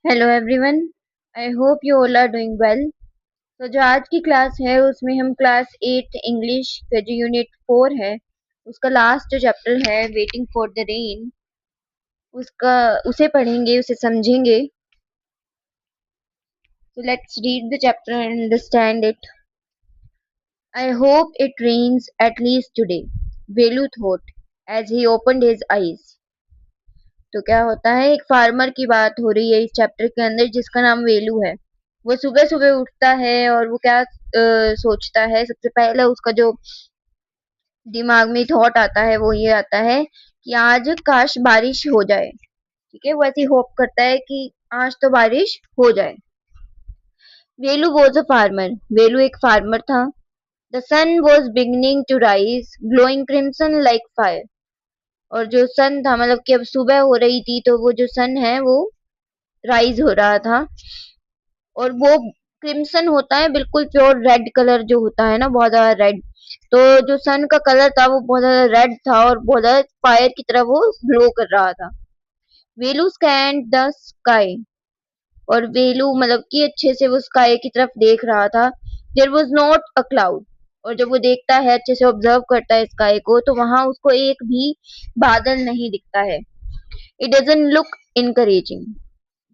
Hello everyone. I hope you all are doing well. तो जो आज की क्लास है उसमें हम क्लास 8 इंग्लिश का जो यूनिट 4 है उसका लास्ट जो चैप्टर है वेटिंग फॉर द रेन उसका उसे पढ़ेंगे, उसे समझेंगे। So let's read the chapter and understand it. I hope it rains at least today, Velu thought as he opened his eyes. तो क्या होता है, एक फार्मर की बात हो रही है इस चैप्टर के अंदर जिसका नाम वेलू है। वो सुबह सुबह उठता है और वो क्या सोचता है, सबसे पहले उसका जो दिमाग में थॉट आता है वो ये आता है कि आज काश बारिश हो जाए। ठीक है, वो ऐसी होप करता है कि आज तो बारिश हो जाए। वेलू वॉज अ फार्मर। वेलू एक फार्मर था। The sun was beginning to rise glowing crimson like fire. और जो सन था, मतलब कि अब सुबह हो रही थी, तो वो जो सन है वो राइज हो रहा था। और वो क्रिम्सन होता है, बिल्कुल प्योर रेड कलर जो होता है ना, बहुत ज्यादा रेड। तो जो सन का कलर था वो बहुत ज्यादा रेड था और बहुत ज्यादा फायर की तरह वो ग्लो कर रहा था। वेलू स्कैन्ड द स्काई। और वेलू मतलब कि अच्छे से वो स्काई की तरफ देख रहा था। There was not a cloud. और जब वो देखता है, अच्छे से ऑब्जर्व करता है स्काई को, तो वहां उसको एक भी बादल नहीं दिखता है। It doesn't look encouraging.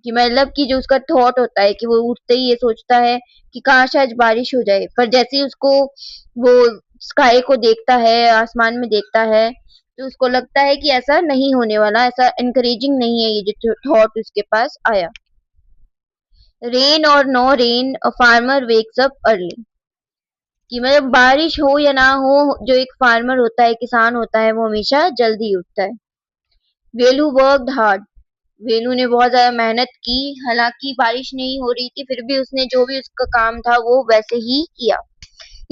कि मतलब कि जो उसका थॉट होता है कि वो उठते ही ये सोचता है कि काश आज बारिश हो जाए, पर जैसे ही उसको वो स्काई को देखता है, आसमान में देखता है, तो उसको लगता है कि ऐसा नहीं होने वाला, ऐसा इनकरेजिंग नहीं है ये जो थॉट उसके पास आया। रेन और no rain a farmer wakes up early. कि मतलब बारिश हो या ना हो, जो एक फार्मर होता है, किसान होता है, वो हमेशा जल्दी उठता है। वेलू वर्कड हार्ड। वेलू ने बहुत ज्यादा मेहनत की। हालांकि बारिश नहीं हो रही थी, फिर भी उसने जो भी उसका काम था वो वैसे ही किया।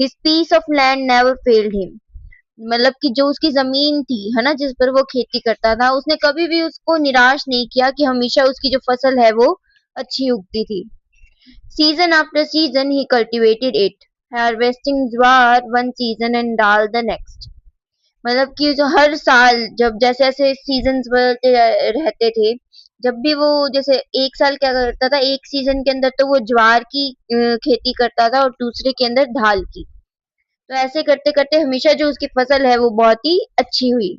His piece of land never failed him. मतलब कि जो उसकी जमीन थी है ना, जिस पर वो खेती करता था, उसने कभी भी उसको निराश नहीं किया, कि हमेशा उसकी जो फसल है वो अच्छी उगती थी। Season after season he cultivated it, harvesting jowar one season and dal the next. मतलब कि जो हर साल जब जैसे जैसे सीजन्स बदलते रहते थे, जब भी वो जैसे एक साल क्या करता था, एक सीजन के अंदर तो वो ज्वार की खेती करता था और दूसरे के अंदर दाल की। तो ऐसे करते करते हमेशा जो उसकी फसल है वो बहुत ही अच्छी हुई।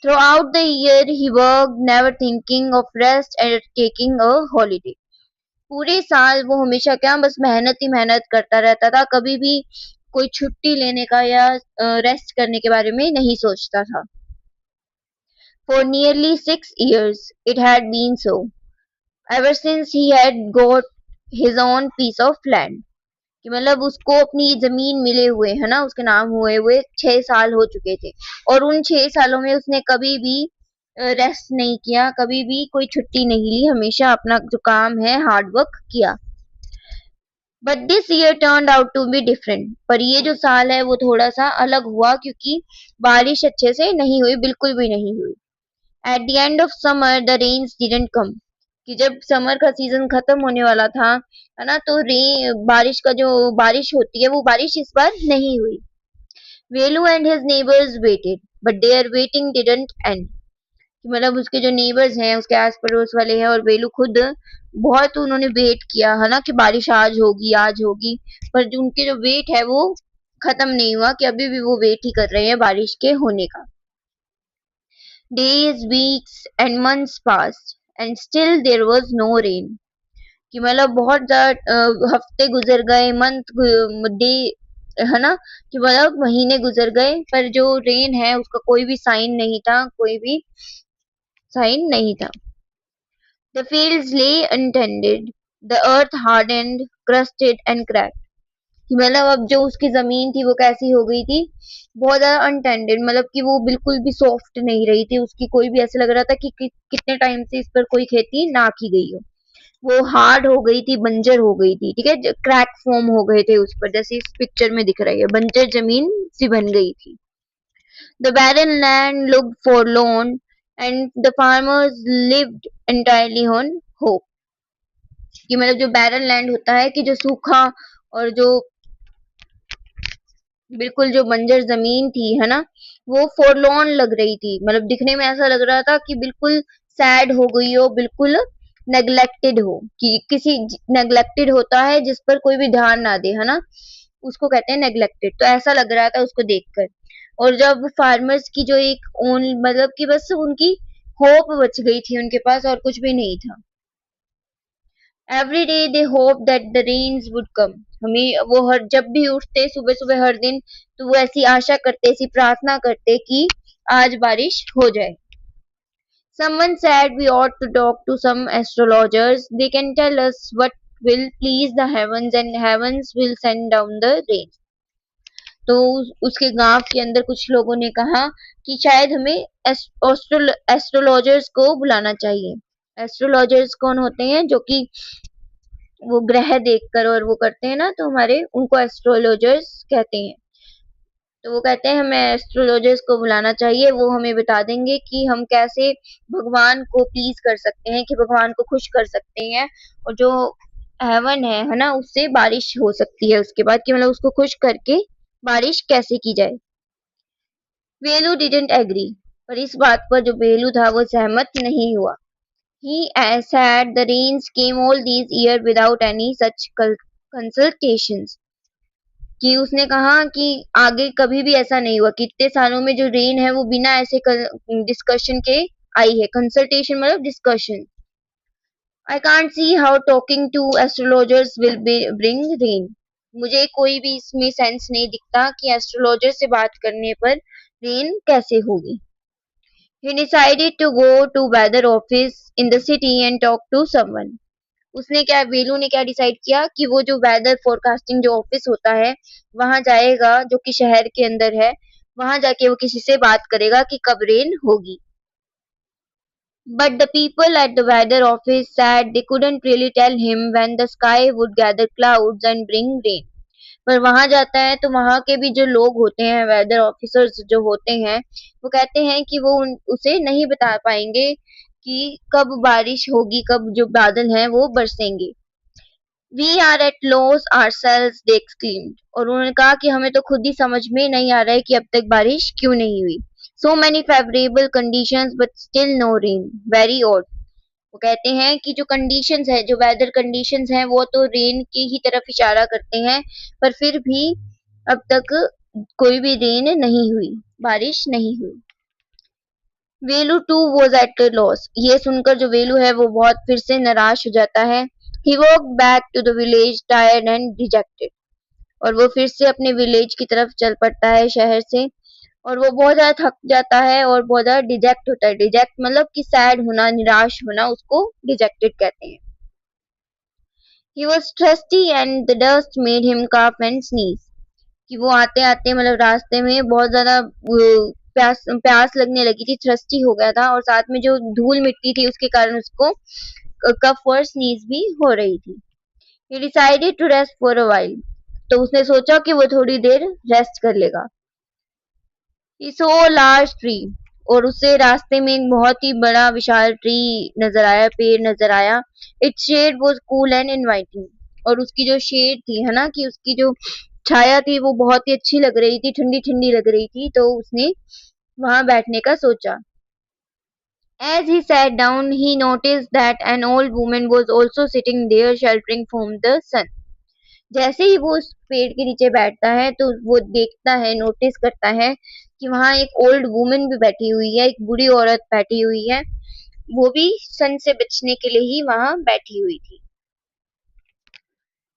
Through out the year he work never thinking of rest and taking a holiday. पूरे साल वो हमेशा क्या, बस मेहनत ही मेहनत करता रहता था, कभी भी कोई छुट्टी लेने का या रेस्ट करने के बारे में नहीं सोचता था। For nearly 6 years it had been so, ever since he had got his own piece of land। कि मतलब उसको अपनी जमीन मिले हुए है ना, उसके नाम हुए हुए 6 साल हो चुके थे। और उन 6 सालों में उसने कभी भी रेस्ट नहीं किया, कभी भी कोई छुट्टी नहीं ली, हमेशा अपना जो काम है हार्ड वर्क किया। But this year turned out to be different. पर ये जो साल है वो थोड़ा सा अलग हुआ, क्योंकि बारिश अच्छे से नहीं हुई, बिल्कुल भी नहीं हुई। At the end of summer the rains didn't come. कि जब समर का सीजन खत्म होने वाला था, है ना, तो रे बारिश का जो बारिश होती है वो बारिश इस बार नहीं हुई। Velu and his neighbours waited but their waiting didn't end. मतलब उसके जो नेबर्स हैं, उसके आस पड़ोस वाले हैं, और वेलू खुद बहुत उन्होंने वेट किया है ना, कि बारिश आज होगी आज होगी। पर जो उनके जो वेट है वो खत्म नहीं हुआ, कि अभी भी वो वेट ही कर रहे हैं बारिश के होने का। Days, weeks and months passed and still there was no rain। कि मतलब बहुत ज्यादा हफ्ते गुजर गए, मंथ डे, है ना, कि मतलब महीने गुजर गए, पर जो रेन है उसका कोई भी साइन नहीं था, कोई भी साइन नहीं था। The fields lay untended, the earth hardened, crusted and cracked। कि मतलब अब जो उसकी जमीन थी वो कैसी हो गई थी, बहुत ज्यादा अनटेंडेड, मतलब कि वो बिल्कुल भी सॉफ्ट नहीं रही थी उसकी, कोई भी ऐसा लग रहा था कि कितने टाइम से इस पर कोई खेती ना की गई हो। वो हार्ड हो गई थी, बंजर हो गई थी। ठीक है, क्रैक फॉर्म हो गए थे उस पर, जैसे इस पिक्चर में दिख रही है, बंजर जमीन सी बन गई थी। The barren land looked forlorn and the farmers lived entirely on hope। कि मतलब जो बैरन लैंड होता है, कि जो सूखा और जो बिल्कुल जो बंजर जमीन थी, है ना, वो फोरलॉन लग रही थी। मतलब दिखने में ऐसा लग रहा था कि बिल्कुल सैड हो गई हो, बिल्कुल नेग्लेक्टेड हो, कि किसी नेग्लेक्टेड होता है जिस पर कोई भी ध्यान ना दे, है ना, उसको कहते हैं नेग्लेक्टेड। तो ऐसा लग रहा था उसको देखकर। और जब फार्मर्स की जो एक ओन मतलब कि बस उनकी होप बच गई थी उनके पास, और कुछ भी नहीं था। Every day they hope that the rains would come. हमें वो हर जब भी उठते सुबह सुबह हर दिन, तो वो ऐसी आशा करते, ऐसी प्रार्थना करते कि आज बारिश हो जाए। Someone said we ought to talk to some astrologers. They can tell us what will please the heavens, and heavens will send down the rain. तो उसके गांव के अंदर कुछ लोगों ने कहा कि शायद हमें एस्ट्रोलॉजर्स को बुलाना चाहिए। एस्ट्रोलॉजर्स कौन होते हैं? जो कि वो ग्रह देखकर और वो करते हैं ना, तो हमारे उनको एस्ट्रोलॉजर्स कहते हैं। तो वो कहते हैं हमें एस्ट्रोलॉजर्स को बुलाना चाहिए, वो हमें बता देंगे कि हम कैसे भगवान को प्लीज कर सकते हैं, कि भगवान को खुश कर सकते हैं, और जो हेवन है ना, उससे बारिश हो सकती है उसके बाद, कि मतलब उसको खुश करके बारिश कैसे की जाए। वेलू डिडंट एग्री, पर इस बात पर जो वेलू था वो सहमत नहीं हुआ। ही said the rains came all these years without any such consultations, कि उसने कहा कि आगे कभी भी ऐसा नहीं हुआ कि इतने सालों में जो रेन है वो बिना ऐसे डिस्कशन के आई है। कंसल्टेशन मतलब discussion. I can't see how talking to astrologers will bring rain. मुझे कोई भी इसमें सेंस नहीं दिखता कि एस्ट्रोलॉजर से बात करने पर रेन कैसे होगी। He decided to go to weather office in the city and talk to someone. उसने क्या, वेलू ने क्या डिसाइड किया कि वो जो वेदर फोरकास्टिंग जो ऑफिस होता है वहां जाएगा, जो कि शहर के अंदर है। वहां जाके वो किसी से बात करेगा कि कब रेन होगी। But the people at the weather office said they couldn't really tell him when the sky would gather clouds and bring rain. पर वहां जाता है तो वहां के भी जो लोग होते हैं, वेदर ऑफिसर्स जो होते हैं, वो कहते हैं कि वो उसे नहीं बता पाएंगे कि कब बारिश होगी, कब जो बादल हैं वो बरसेंगे। We are at loss ourselves, they exclaimed. और उन्होंने कहा कि हमें तो खुद ही समझ में नहीं आ रहा है कि अब तक बारिश क्यों नहीं हुई। So many favorable conditions but still no rain. Very odd. वो कहते हैं कि जो कंडीशंस है, जो वेदर कंडीशंस हैं, वो तो रेन की ही तरफ इशारा करते हैं, पर फिर भी अब तक कोई भी रेन नहीं हुई, बारिश नहीं हुई। वेलू टू वॉज एट लॉस। ये सुनकर जो वेलू है वो बहुत फिर से निराश हो जाता है। He walk back to the village tired and dejected. और वो फिर से अपने विलेज की तरफ चल पड़ता है, शहर से। और वो बहुत ज्यादा थक जाता है और बहुत ज्यादा डिजेक्ट होता है। डिजेक्ट मतलब कि सैड होना, निराश होना, उसको डिजेक्टेड कहते हैं। He was thirsty and the dust made him cough and sneeze. कि वो आते आते मतलब रास्ते में बहुत ज्यादा प्यास प्यास लगने लगी थी, थ्रस्टी हो गया था, और साथ में जो धूल मिट्टी थी उसके कारण उसको कफ और स्नीज भी हो रही थी। He decided to rest for a while. तो उसने सोचा कि वो थोड़ी देर रेस्ट कर लेगा। He saw a large tree. और उसे रास्ते में एक बहुत ही बड़ा विशाल ट्री नजर आया, पेड़ नजर आया। Its shade was cool and inviting. और उसकी जो शेड थी, है ना, कि उसकी जो छाया थी वो बहुत ही अच्छी लग रही थी, ठंडी ठंडी लग रही थी। तो उसने वहां बैठने का सोचा। As he sat down, he noticed that an old woman was also sitting there sheltering from the sun. जैसे ही वो उस पेड़ के नीचे बैठता है तो वो देखता है, नोटिस करता है कि वहां एक ओल्ड वुमन भी बैठी हुई है, एक बूढ़ी औरत बैठी हुई है। वो भी सन से बचने के लिए ही वहां बैठी हुई थी।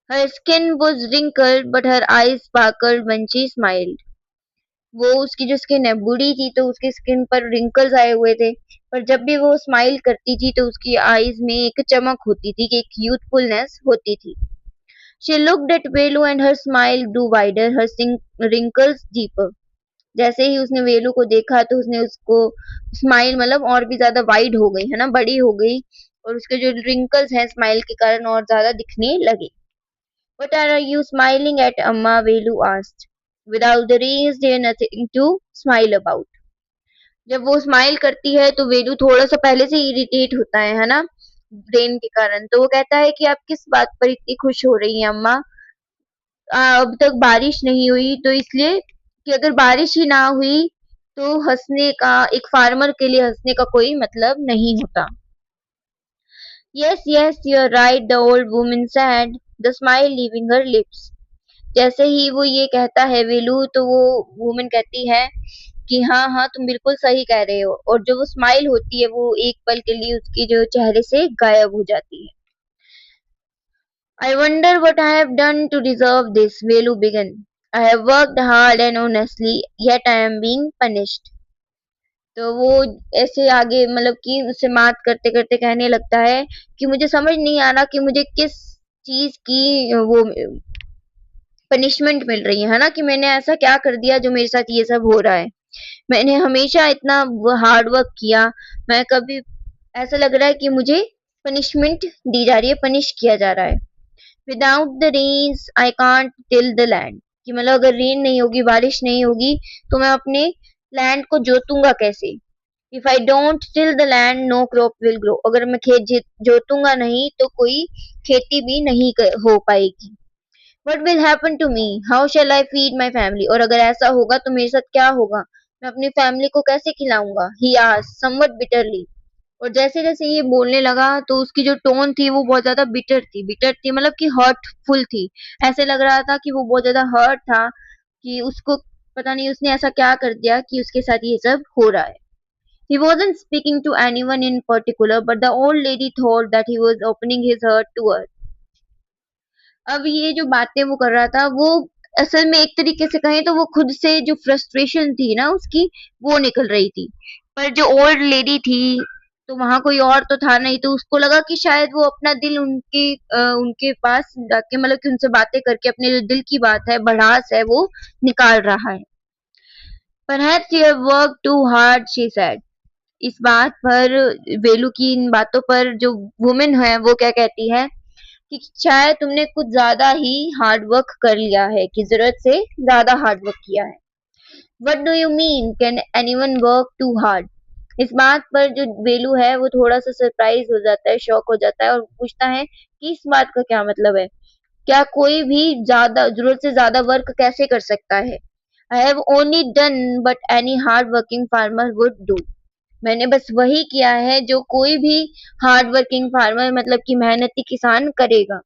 Her skin was wrinkled but her eyes sparkled when she smiled. वो उसकी जो स्किन है बूढ़ी थी, तो उसकी स्किन पर रिंकल्स आए हुए थे, पर जब भी वो स्माइल करती थी तो उसकी आईज में एक चमक होती थी, कि एक यूथफुलनेस होती थी। She looked at Velu and her smile grew wider, her wrinkles deeper. जैसे ही उसने वेलू को देखा तो उसने उसको स्माइल मतलब और भी ज्यादा वाइड हो गई, है ना, बड़ी हो गई, और उसके जो रिंकल्स हैं स्माइल के कारण और ज्यादा दिखने लगे। What are you smiling at, Amma? Velu asked. Without the rays, there nothing to smile about. जब वो स्माइल करती है तो वेलू थोड़ा सा पहले से इरिटेट होता है ना, ब्रेन के कारण। तो वो कहता है कि आप किस बात पर इतनी खुश हो रही हैं अम्मा? अब तक बारिश नहीं हुई, तो इसलिए कि अगर बारिश ही ना हुई तो हंसने का, एक फार्मर के लिए हंसने का कोई मतलब नहीं होता। Yes, yes, you're right, the old woman said, the smile leaving her lips. जैसे ही वो ये कहता है वेलू, तो वो वुमन कहती है कि हाँ हाँ तुम बिल्कुल सही कह रहे हो, और जो वो स्माइल होती है वो एक पल के लिए उसकी जो चेहरे से गायब हो जाती है. I wonder what I have done to deserve this, Velu began. I have worked hard and honestly, yet I am being punished. तो वो ऐसे आगे मतलब कि उससे बात करते करते कहने लगता है कि मुझे समझ नहीं आ रहा कि मुझे किस चीज की वो पनिशमेंट मिल रही है ना, कि मैंने ऐसा क्या कर दिया जो मेरे साथ ये सब हो रहा है. मैंने हमेशा इतना हार्ड वर्क किया. मैं कभी ऐसा लग रहा है कि मुझे पनिशमेंट दी जा रही है, पनिश किया जा रहा है. Without the rains I can't till the land, कि मतलब अगर रेन नहीं होगी, बारिश नहीं होगी, तो मैं अपने लैंड को जोतूंगा कैसे. If I don't till the land no crop will grow, अगर मैं खेत जोतूंगा नहीं तो कोई खेती भी नहीं हो पाएगी. What will happen to me, how shall I feed my family, और अगर ऐसा होगा तो मेरे साथ क्या होगा, मैं अपनी फैमिली को कैसे खिलाऊंगा. He asked somewhat bitterly. और जैसे जैसे ये बोलने लगा तो उसकी जो टोन थी वो बहुत ज्यादा बिटर थी मतलब कि हर्टफुल थी. ऐसे लग रहा था कि वो बहुत ज्यादा हर्ट था, कि उसको पता नहीं उसने ऐसा क्या कर दिया कि उसके साथ ये सब हो रहा है. He wasn't speaking to anyone in particular, but the old lady thought that he was opening his heart to her. अब ये जो बातें वो कर रहा था वो असल में एक तरीके से कहें तो वो खुद से जो फ्रस्ट्रेशन थी ना उसकी, वो निकल रही थी. पर जो ओल्ड लेडी थी, तो वहां कोई और तो था नहीं, तो उसको लगा कि शायद वो अपना दिल उनके पास जाके मतलब कि उनसे बातें करके अपने जो दिल की बात है, भड़ास है, वो निकाल रहा है. Perhaps you have worked too hard, she said. इस बात पर, वेलू की इन बातों पर जो वुमेन है वो क्या कहती है कि शायद तुमने कुछ ज्यादा ही हार्ड वर्क कर लिया है, कि जरूरत से ज्यादा हार्ड वर्क किया है. What do you mean, can anyone work too hard. इस बात पर जो वेलू है वो थोड़ा सा सरप्राइज हो जाता है, शॉक हो जाता है, और पूछता है कि इस बात का क्या मतलब है. क्या कोई भी ज्यादा जरूरत से ज्यादा वर्क कैसे कर सकता है. I have only done but any hard working farmer would do. मैंने बस वही किया है जो कोई भी हार्ड वर्किंग फार्मर मतलब कि मेहनती किसान करेगा.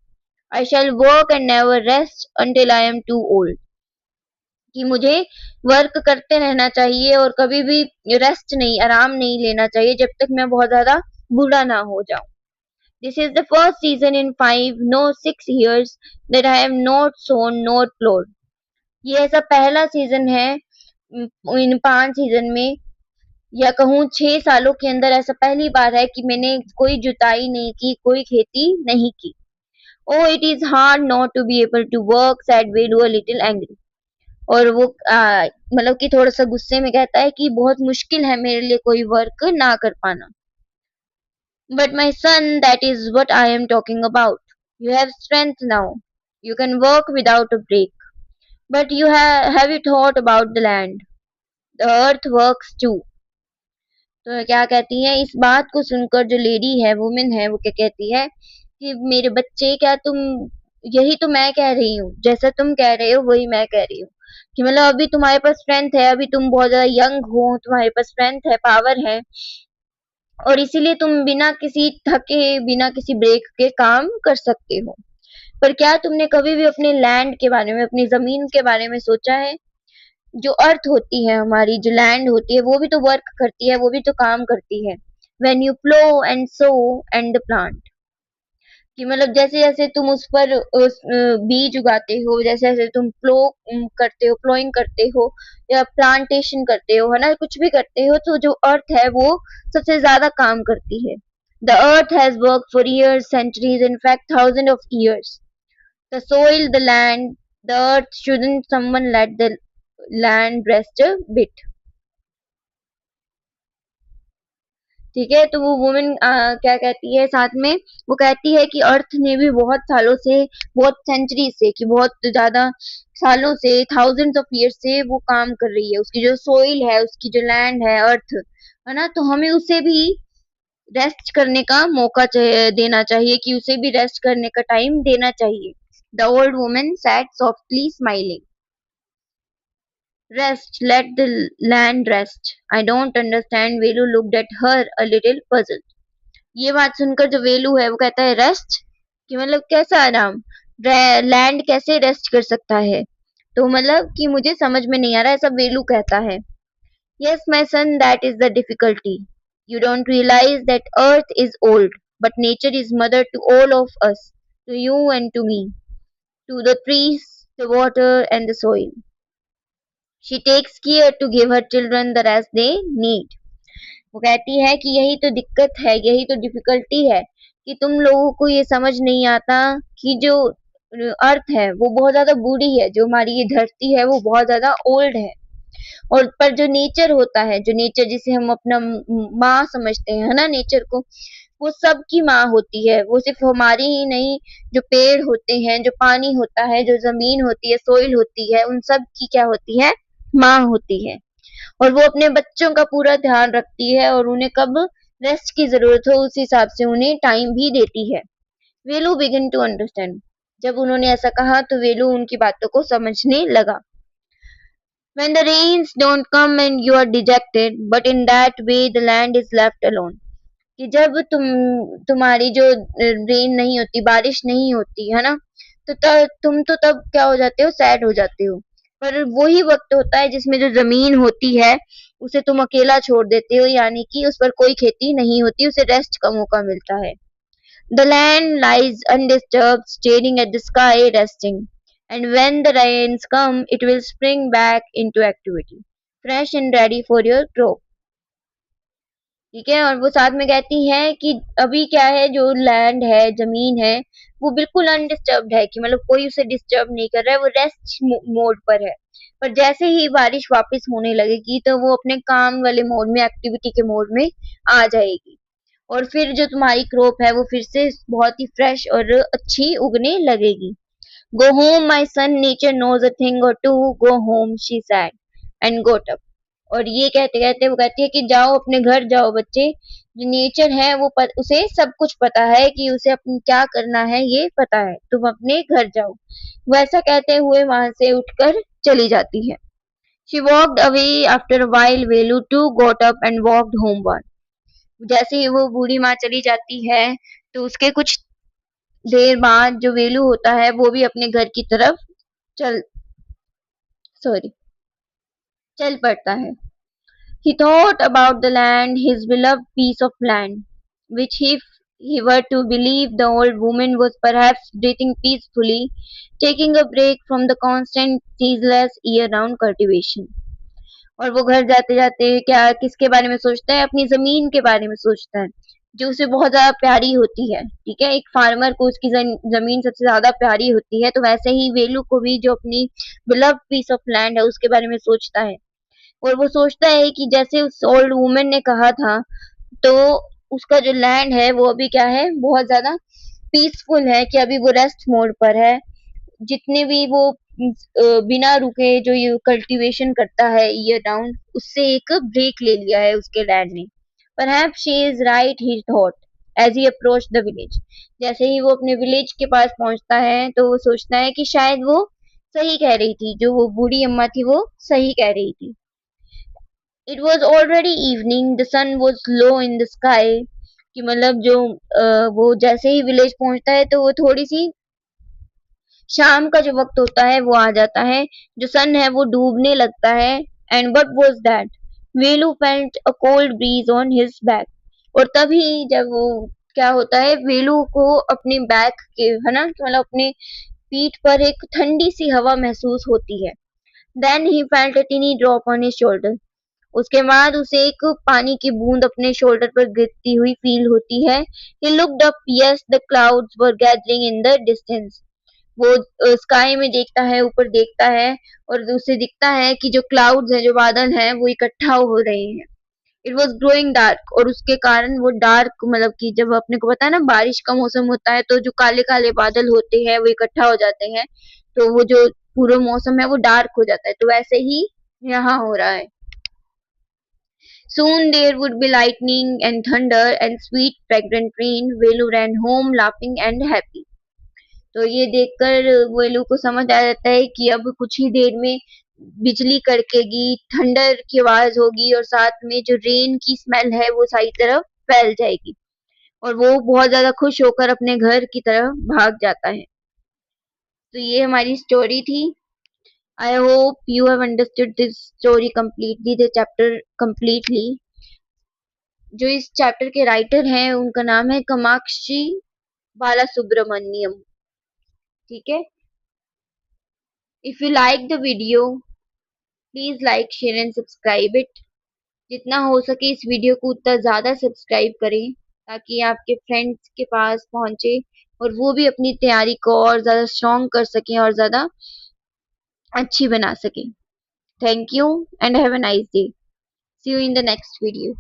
I shall work and never rest until I am too old. कि मुझे वर्क करते रहना चाहिए और कभी भी रेस्ट नहीं, आराम नहीं लेना चाहिए जब तक मैं बहुत ज्यादा बूढ़ा ना हो जाऊं. This is the first season in 5 no 6 years that I have not sown nor plowed. ये ऐसा पहला सीजन है इन 5 सीजन में, या कहूँ 6 सालों के अंदर ऐसा पहली बार है कि मैंने कोई जुताई नहीं की, कोई खेती नहीं की. Oh, it is hard not to be able to work, said Velu a little angry. और वो मतलब कि थोड़ा सा गुस्से में कहता है कि बहुत मुश्किल है मेरे लिए कोई वर्क ना कर पाना. But my son, that is what I am talking about. You have strength now. You can work without a break. But have you thought about the land? The earth works too. तो क्या कहती है इस बात को सुनकर, जो lady है, वुमेन है, वो क्या कहती है कि मेरे बच्चे, क्या तुम, यही तो मैं कह रही हूँ, जैसा तुम कह रहे हो वही मैं कह रही हूँ, कि मतलब अभी तुम्हारे पास स्ट्रेंथ है, अभी तुम बहुत ज्यादा यंग हो, तुम्हारे पास स्ट्रेंथ है, पावर है, और इसीलिए तुम बिना किसी थके, बिना किसी ब्रेक के काम कर सकते हो. पर क्या तुमने कभी भी अपने लैंड के बारे में, अपनी जमीन के बारे में सोचा है. जो अर्थ होती है हमारी, जो लैंड होती है, वो भी तो वर्क करती है, वो भी तो काम करती है. When you plough and sow and the plant, कि मतलब जैसे जैसे तुम उस पर बीज उगाते हो, जैसे जैसे तुम करते हो, प्लोइंग करते हो, या प्लांटेशन करते हो, है ना, कुछ भी करते हो, तो जो अर्थ है वो सबसे ज्यादा काम करती है. The earth has work for years, centuries, in fact thousand of years. The soil, the land, the earth, shouldn't someone let the land rest a bit. ठीक है, तो वो वुमेन क्या कहती है साथ में, वो कहती है कि अर्थ ने भी बहुत सालों से, बहुत सेंचुरी से, कि बहुत ज्यादा सालों से, थाउजेंड्स ऑफ ईयर से वो काम कर रही है. उसकी जो सोइल है, उसकी जो लैंड है, अर्थ है ना, तो हमें उसे भी रेस्ट करने का मौका देना चाहिए, कि उसे भी रेस्ट करने का टाइम देना चाहिए. The old woman sad softly smiling. Rest, let the land rest. I don't understand. Velu looked at her a little puzzled. ये बात सुनकर जो वेलू है वो कहता है रेस्ट, कि मतलब कैसा आराम, लैंड कैसे रेस्ट कर सकता है। तो मतलब कि मुझे समझ में नहीं आ रहा है, सब वेलू कहता है। Yes, my son, that is the difficulty. You don't realize that earth is old, but nature is mother to all of us, to you and to me, to the trees, the water and the soil. She takes care to give her children the rest they need. वो कहती है कि यही तो दिक्कत है, यही तो डिफिकल्टी है कि तुम लोगों को ये समझ नहीं आता कि जो अर्थ है वो बहुत ज्यादा बूढ़ी है, जो हमारी ये धरती है वो बहुत ज्यादा ओल्ड है। और पर जो नेचर होता है, जो नेचर जिसे हम अपना माँ समझते हैं, है ना, नेचर को, वो सबकी माँ होती है। वो सिर्फ हमारी ही नहीं, जो पेड़ होते हैं, जो पानी होता है, जो जमीन होती है, सोइल होती है, उन सब की क्या होती है, माँ होती है। और वो अपने बच्चों का पूरा ध्यान रखती है और उन्हें कब रेस्ट की जरूरत हो उस हिसाब से उन्हें टाइम भी देती है। वेलू बिगिन टू अंडरस्टैंड। जब उन्होंने ऐसा कहा तो वेलू उनकी बातों को समझने लगा। When the rains don't come and you are dejected, but in that way the land is left alone. कि जब तुम्हारी जो रेन नहीं होती, बारिश नहीं होती है ना, तो तुम तो तब क्या हो जाते हो, सैड हो जाते हो। पर वही वक्त होता है जिसमें जो जमीन होती है उसे तुम अकेला छोड़ देते हो, यानी कि उस पर कोई खेती नहीं होती, उसे रेस्ट का मौका मिलता है। The land lies undisturbed, staring at the sky, resting. And when the rains come, it will spring back into activity, fresh and ready for your crop. ठीक है, और वो साथ में कहती है कि अभी क्या है, जो लैंड है, जमीन है, वो बिल्कुल अनडिस्टर्ब्ड है, कि मतलब कोई उसे डिस्टर्ब नहीं कर रहा है, वो रेस्ट मोड पर है। पर जैसे ही बारिश वापस होने लगेगी तो वो अपने काम वाले मोड में, एक्टिविटी के मोड में आ जाएगी। और फिर जो तुम्हारी क्रॉप है वो फिर से बहुत ही फ्रेश और अच्छी उगने लगेगी। Go home my son, nature knows a thing or two, go home she said and got up. और ये कहते कहते वो कहती है कि जाओ अपने घर जाओ बच्चे, जो नेचर है वो उसे सब कुछ पता है कि उसे अपने क्या करना है, ये पता है, तुम अपने घर जाओ। वैसा कहते हुए वहां से उठकर चली जाती है। She walked away after a while. Velu too got up and walked homeward. जैसे ही वो बूढ़ी माँ चली जाती है तो उसके कुछ देर बाद जो वेलू होता है वो भी अपने घर की तरफ चल सॉरी चल पड़ता है। He thought about the land, his beloved piece of land, which if he were to believe the old woman was perhaps breathing peacefully, taking a break from the constant ceaseless year-round cultivation. और वो घर जाते जाते क्या किसके बारे में सोचता है, अपनी जमीन के बारे में सोचता है, जो उसे बहुत ज्यादा प्यारी होती है। ठीक है, एक फार्मर को उसकी जमीन सबसे ज्यादा प्यारी होती है, तो वैसे ही वेलू को भी जो अपनी बिलव्ड पीस ऑफ लैंड है उसके बारे में सोचता है। और वो सोचता है कि जैसे उस ओल्ड वुमन ने कहा था, तो उसका जो लैंड है वो अभी क्या है, बहुत ज्यादा पीसफुल है, कि अभी वो रेस्ट मोड पर है। जितने भी वो बिना रुके जो ये कल्टीवेशन करता है ईयर राउंड, उससे एक ब्रेक ले लिया है उसके डैड ने। Perhaps she is right, he thought as he approach the village. जैसे ही वो अपने विलेज के पास पहुंचता है तो वो सोचता है कि शायद वो सही कह रही थी, जो वो बूढ़ी अम्मा थी वो सही कह रही थी। It was already evening, the sun was low in the sky. कि मतलब जो वो जैसे ही विलेज पहुंचता है तो वो थोड़ी सी शाम का जो वक्त होता है वो आ जाता है, जो सन है वो डूबने लगता है। And what was that, Velu felt a cold bridge on his back. और तभी जब वो क्या होता है, वेलू को अपने बैक के, है ना, मतलब अपने पीठ पर एक ठंडी सी हवा महसूस होती है। Then he felt a tiny drop on his shoulder. उसके बाद उसे एक पानी की बूंद अपने शोल्डर पर गिरती हुई फील होती है। He looked up, yes the clouds were gathering in the distance. वो स्काई में देखता है, ऊपर देखता है, और उसे दिखता है कि जो क्लाउड्स हैं, जो बादल हैं, वो इकट्ठा हो रहे हैं। इट वॉज ग्रोइंग डार्क, और उसके कारण वो डार्क, मतलब कि जब अपने को पता है ना बारिश का मौसम होता है तो जो काले काले बादल होते हैं वो इकट्ठा हो जाते हैं, तो वो जो पूरा मौसम है वो डार्क हो जाता है, तो वैसे ही यहाँ हो रहा है। Soon there would be lightning and thunder and sweet fragrant rain. Velu ran home laughing and happy. तो ये देखकर वेलू को समझ आ जाता है कि अब कुछ ही देर में बिजली कड़केगी, थंडर की आवाज होगी, और साथ में जो रेन की स्मेल है वो सारी तरफ फैल जाएगी। और वो बहुत ज्यादा खुश होकर अपने घर की तरफ भाग जाता है। तो ये हमारी स्टोरी थी। आई hope you have understood this story completely, the chapter completely। जो इस चैप्टर के राइटर हैं उनका नाम है कामाक्षी बाला सुब्रमण्यम। ठीक है। If you like the video, please like share and subscribe it. जितना हो सके इस वीडियो को उतना ज़्यादा सब्सक्राइब करें ताकि आपके फ्रेंड्स के पास पहुंचे और वो भी अपनी तैयारी को और ज़्यादा स्ट्रॉन्ग कर सकें और ज़्यादा अच्छी बना सकें। Thank you and have a nice day. See you in the next video.